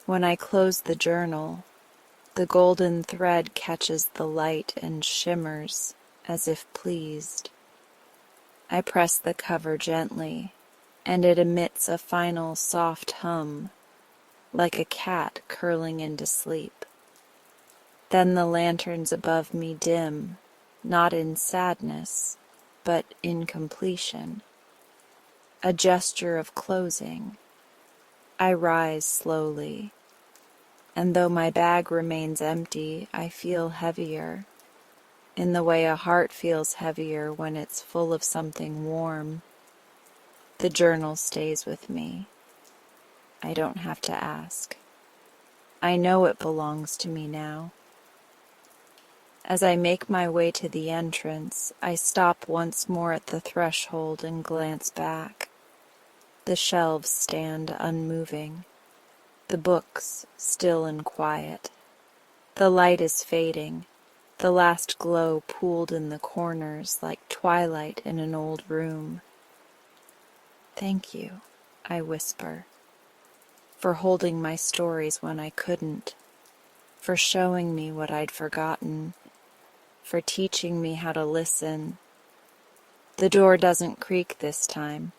When I close the journal, the golden thread catches the light and shimmers as if pleased. I press the cover gently, and it emits a final soft hum, like a cat curling into sleep. Then the lanterns above me dim, not in sadness, but in completion. A gesture of closing. I rise slowly, and though my bag remains empty, I feel heavier, in the way a heart feels heavier when it's full of something warm. The journal stays with me. I don't have to ask. I know it belongs to me now. As I make my way to the entrance, I stop once more at the threshold and glance back. The shelves stand unmoving, the books still and quiet. The light is fading, the last glow pooled in the corners like twilight in an old room. Thank you, I whisper, for holding my stories when I couldn't, for showing me what I'd forgotten, for teaching me how to listen. The door doesn't creak this time.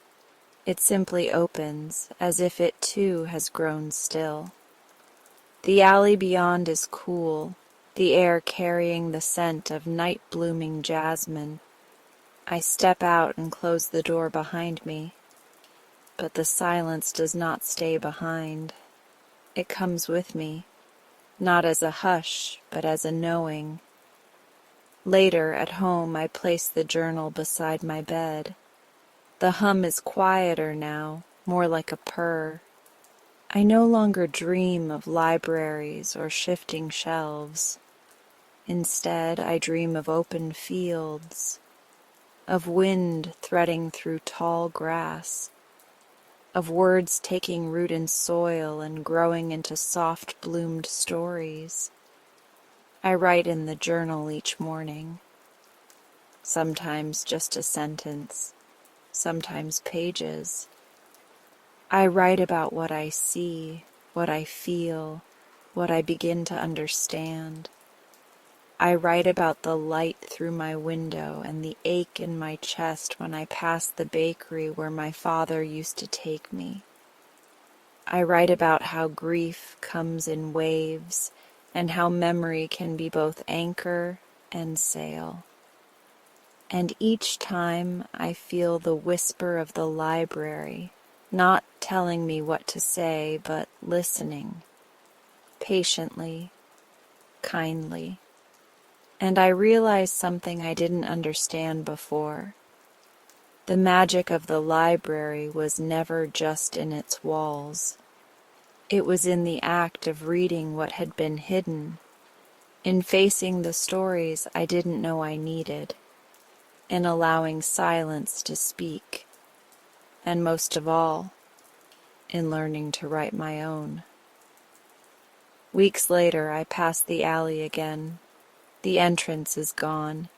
It simply opens, as if it too has grown still. The alley beyond is cool, the air carrying the scent of night-blooming jasmine. I step out and close the door behind me, but the silence does not stay behind. It comes with me, not as a hush, but as a knowing. Later, at home, I place the journal beside my bed. The hum is quieter now, more like a purr. I no longer dream of libraries or shifting shelves. Instead, I dream of open fields, of wind threading through tall grass, of words taking root in soil and growing into soft-bloomed stories. I write in the journal each morning, sometimes just a sentence, sometimes pages. I write about what I see, what I feel, what I begin to understand. I write about the light through my window and the ache in my chest when I pass the bakery where my father used to take me. I write about how grief comes in waves and how memory can be both anchor and sail. And each time I feel the whisper of the library, not telling me what to say, but listening, patiently, kindly. And I realize something I didn't understand before. The magic of the library was never just in its walls. It was in the act of reading what had been hidden, in facing the stories I didn't know I needed, in allowing silence to speak, and most of all, in learning to write my own. Weeks later, I pass the alley again. The entrance is gone.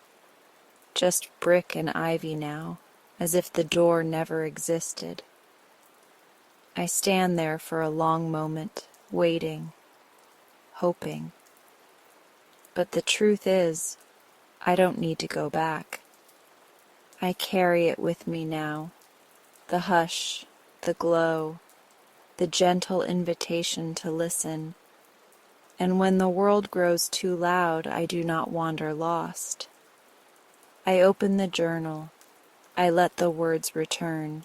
Just brick and ivy now, as if the door never existed. I stand there for a long moment, waiting, hoping. But the truth is, I don't need to go back. I carry it with me now, the hush, the glow, the gentle invitation to listen. And when the world grows too loud, I do not wander lost. I open the journal, I let the words return,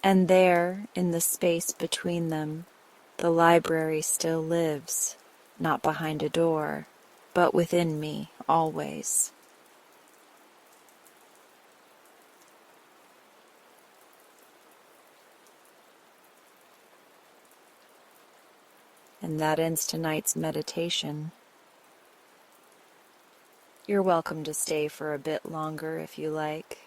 and there, in the space between them, the library still lives, not behind a door, but within me, always. And that ends tonight's meditation. You're welcome to stay for a bit longer if you like.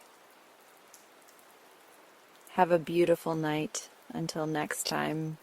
Have a beautiful night. Until next time.